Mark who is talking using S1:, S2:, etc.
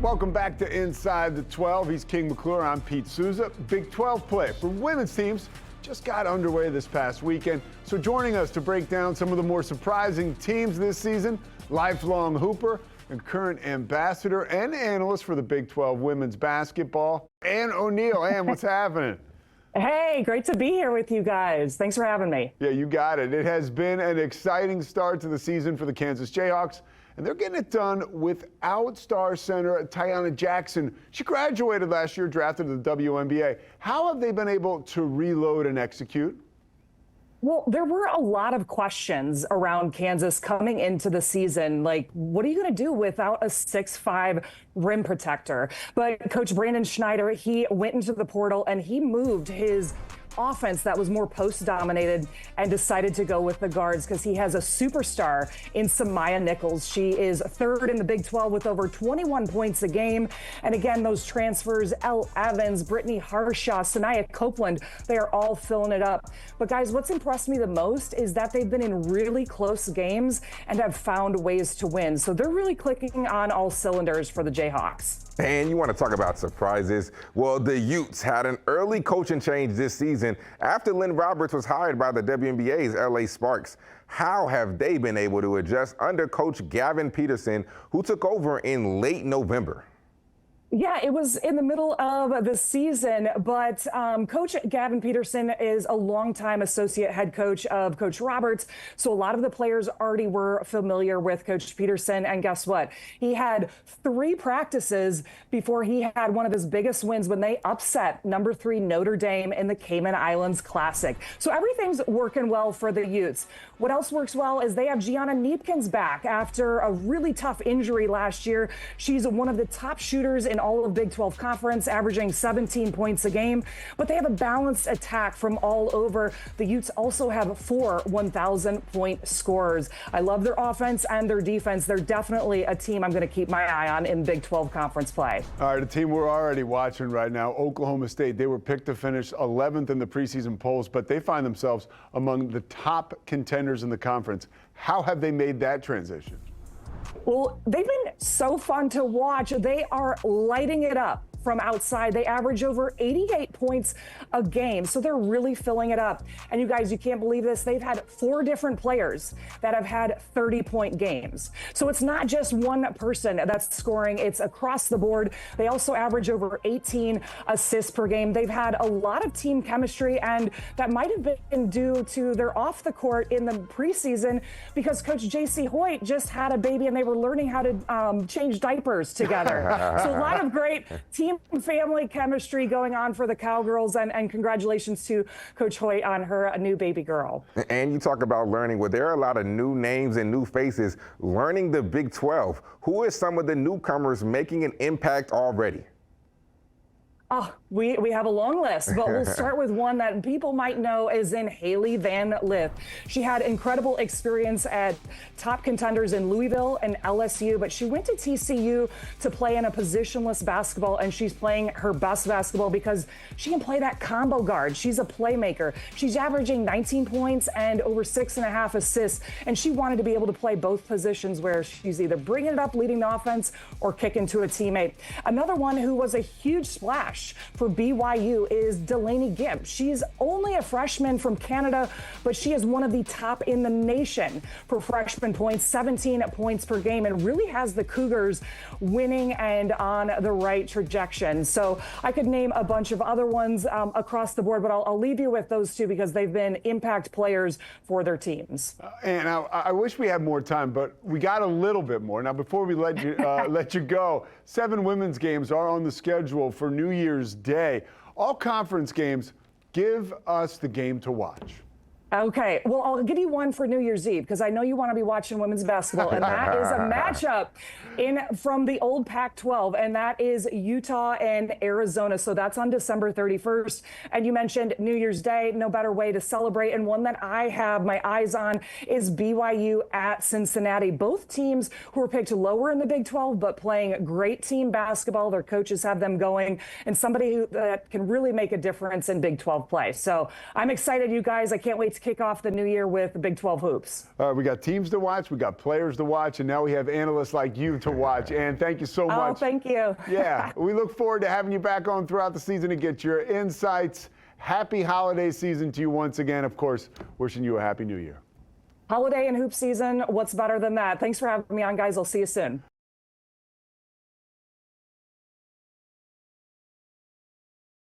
S1: Welcome back to Inside the 12. He's King McClure. I'm Pete Souza. Big 12 play for women's teams just got underway this past weekend. So joining us to break down some of the more surprising teams this season, lifelong Hooper and current ambassador and analyst for the Big 12 women's basketball, Ann O'Neill. Ann, what's happening?
S2: Hey, great to be here with you guys. Thanks for having me.
S1: Yeah, you got it. It has been an exciting start to the season for the Kansas Jayhawks, and they're getting it done without star center Tiana Jackson. She graduated last year, drafted to the WNBA. How have they been able to reload and execute?
S2: Well, there were a lot of questions around Kansas coming into the season. Like, what are you going to do without a 6'5" rim protector? But Coach Brandon Schneider, he went into the portal and he moved his offense that was more post-dominated and decided to go with the guards because he has a superstar in Samaya Nichols. She is third in the Big 12 with over 21 points a game. And again, those transfers, Elle Evans, Brittany Harshaw, Sanaya Copeland, they are all filling it up. But guys, what's impressed me the most is that they've been in really close games and have found ways to win. So they're really clicking on all cylinders for the Jayhawks.
S3: And you want to talk about surprises? Well, the Utes had an early coaching change this season after Lynn Roberts was hired by the WNBA's LA Sparks. How have they been able to adjust under Coach Gavin Peterson, who took over in late November?
S2: Yeah, it was in the middle of the season, but Coach Gavin Peterson is a longtime associate head coach of Coach Roberts. So a lot of the players already were familiar with Coach Peterson. And guess what? He had 3 practices before he had one of his biggest wins when they upset number 3 Notre Dame in the Cayman Islands Classic. So everything's working well for the Utes. What else works well is they have Gianna Neepkins back after a really tough injury last year. She's one of the top shooters in all of Big 12 Conference, averaging 17 points a game. But they have a balanced attack from all over. The Utes also have 4 1,000-point scorers. I love their offense and their defense. They're definitely a team I'm going to keep my eye on in Big 12 Conference play.
S1: All right, a team we're already watching right now, Oklahoma State. They were picked to finish 11th in the preseason polls, but they find themselves among the top contenders in the conference. How have they made that transition?
S2: Well, they've been so fun to watch. They are lighting it up from outside. They average over 88 points a game, so they're really filling it up. And you guys, you can't believe this. They've had 4 different players that have had 30-point games. So it's not just one person that's scoring. It's across the board. They also average over 18 assists per game. They've had a lot of team chemistry, and that might have been due to their off the court in the preseason because Coach J.C. Hoyt just had a baby and they were learning how to change diapers together. So a lot of great team family chemistry going on for the Cowgirls, and congratulations to Coach Hoyt on her new baby girl.
S3: And you talk about learning. Well, there are a lot of new names and new faces learning the Big 12. Who are some of the newcomers making an impact already?
S2: Oh, we have a long list, but we'll start with one that people might know is in Haley Van Lith. She had incredible experience at top contenders in Louisville and LSU, but she went to TCU to play in a positionless basketball, and she's playing her best basketball because she can play that combo guard. She's a playmaker. She's averaging 19 points and over 6.5 assists, and she wanted to be able to play both positions where she's either bringing it up, leading the offense, or kicking to a teammate. Another one who was a huge splash for BYU is Delaney Gibbs. She's only a freshman from Canada, but she is one of the top in the nation for freshman points, 17 points per game, and really has the Cougars winning and on the right trajectory. So I could name a bunch of other ones across the board, but I'll leave you with those 2 because they've been impact players for their teams.
S1: And I wish we had more time, but we got a little bit more. Now, before we let you let you go, 7 women's games are on the schedule for New Year's Day. All conference games. Give us the game to watch.
S2: Okay, well, I'll give you one for New Year's Eve because I know you want to be watching women's basketball, and that is a matchup from the old Pac-12, and that is Utah and Arizona. So that's on December 31st. And you mentioned New Year's Day, no better way to celebrate. And one that I have my eyes on is BYU at Cincinnati. Both teams who were picked lower in the Big 12, but playing great team basketball. Their coaches have them going, and somebody that can really make a difference in Big 12 play. So I'm excited, you guys. I can't wait to to kick off the new year with the Big 12 hoops.
S1: We got teams to watch, we got players to watch, and now we have analysts like you to watch. And thank you so much.
S2: Oh, thank you.
S1: Yeah, we look forward to having you back on throughout the season to get your insights. Happy holiday season to you once again. Of course, wishing you a happy new year.
S2: Holiday and hoop season, what's better than that? Thanks for having me on, guys. I'll see you soon.